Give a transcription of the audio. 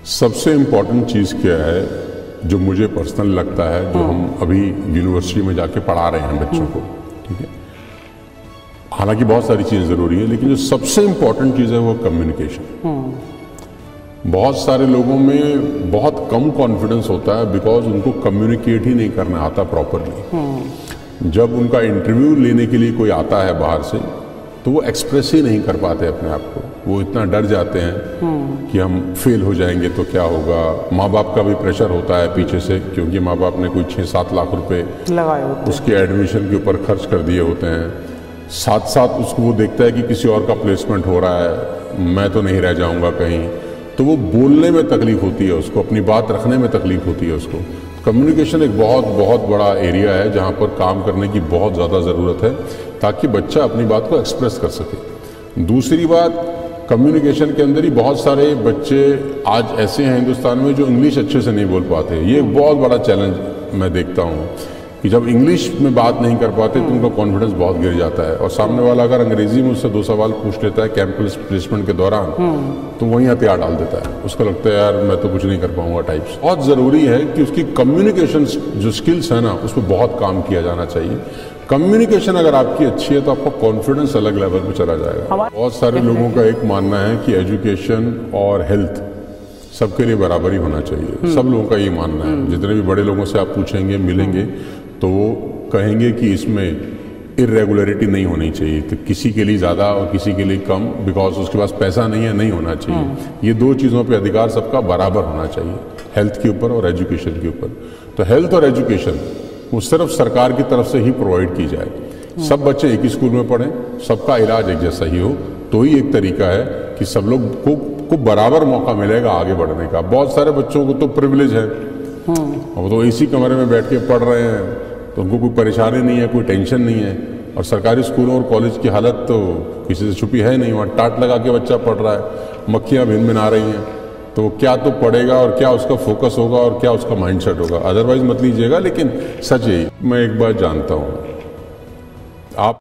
सबसे इम्पॉर्टेंट चीज़ क्या है जो मुझे पर्सनल लगता है, जो हम अभी यूनिवर्सिटी में जाके पढ़ा रहे हैं बच्चों को, ठीक है। हालांकि बहुत सारी चीज़ें ज़रूरी है, लेकिन जो सबसे इम्पॉर्टेंट चीज़ है वो कम्युनिकेशन। बहुत सारे लोगों में बहुत कम कॉन्फिडेंस होता है बिकॉज उनको कम्युनिकेट ही नहीं करना आता प्रॉपरली। जब उनका इंटरव्यू लेने के लिए कोई आता है बाहर से, तो वो एक्सप्रेस ही नहीं कर पाते अपने आप को। वो इतना डर जाते हैं कि हम फेल हो जाएंगे तो क्या होगा। माँ बाप का भी प्रेशर होता है पीछे से, क्योंकि माँ बाप ने कोई 6-7 लाख रुपए लगाए होते हैं, उसके एडमिशन के ऊपर खर्च कर दिए होते हैं। साथ साथ उसको वो देखता है कि किसी और का प्लेसमेंट हो रहा है, मैं तो नहीं रह जाऊंगा कहीं। तो वो बोलने में तकलीफ होती है उसको, अपनी बात रखने में तकलीफ होती है उसको। कम्युनिकेशन एक बहुत बहुत बड़ा एरिया है जहाँ पर काम करने की बहुत ज़्यादा ज़रूरत है, ताकि बच्चा अपनी बात को एक्सप्रेस कर सके। दूसरी बात, कम्युनिकेशन के अंदर ही बहुत सारे बच्चे आज ऐसे हैं हिंदुस्तान में जो इंग्लिश अच्छे से नहीं बोल पाते। ये एक बहुत बड़ा चैलेंज मैं देखता हूँ कि जब इंग्लिश में बात नहीं कर पाते तो उनका कॉन्फिडेंस बहुत गिर जाता है। और सामने वाला अगर अंग्रेजी में उससे 2 सवाल पूछ लेता है कैंपस प्लेसमेंट के दौरान, तो वहीं हथियार डाल देता है। उसको लगता है यार मैं तो कुछ नहीं कर पाऊंगा टाइप्स। बहुत ज़रूरी है कि उसकी कम्युनिकेशन जो स्किल्स है ना, उस पर बहुत काम किया जाना चाहिए। कम्युनिकेशन अगर आपकी अच्छी है तो आपका कॉन्फिडेंस अलग लेवल पे चला जाएगा। बहुत सारे लोगों का एक मानना है कि एजुकेशन और हेल्थ सबके लिए बराबर ही होना चाहिए। सब लोगों का ये मानना है। जितने भी बड़े लोगों से आप पूछेंगे, मिलेंगे, तो वो कहेंगे कि इसमें इरेगुलरिटी नहीं होनी चाहिए। तो किसी के लिए ज़्यादा और किसी के लिए कम, बिकॉज उसके पास पैसा नहीं है, नहीं होना चाहिए। ये 2 चीज़ों पे अधिकार सबका बराबर होना चाहिए, हेल्थ के ऊपर और एजुकेशन के ऊपर। तो हेल्थ और एजुकेशन वो सिर्फ सरकार की तरफ से ही प्रोवाइड की जाए। सब बच्चे एक ही स्कूल में पढ़ें, सबका इलाज एक जैसा ही हो, तो ही एक तरीका है कि सब लोग को बराबर मौका मिलेगा आगे बढ़ने का। बहुत सारे बच्चों को तो प्रिविलेज है, अब तो इसी कमरे में बैठ के पढ़ रहे हैं, तो उनको कोई परेशानी नहीं है, कोई टेंशन नहीं है। और सरकारी स्कूलों और कॉलेज की हालत तो किसी से छुपी है नहीं। वहाँ टाट लगा के बच्चा पढ़ रहा है, मक्खियाँ भिन भिन आ रही हैं। तो क्या तो पढ़ेगा और क्या उसका फोकस होगा और क्या उसका माइंडसेट होगा। अदरवाइज मत लीजिएगा। लेकिन सच यही, मैं एक बात जानता हूँ, आप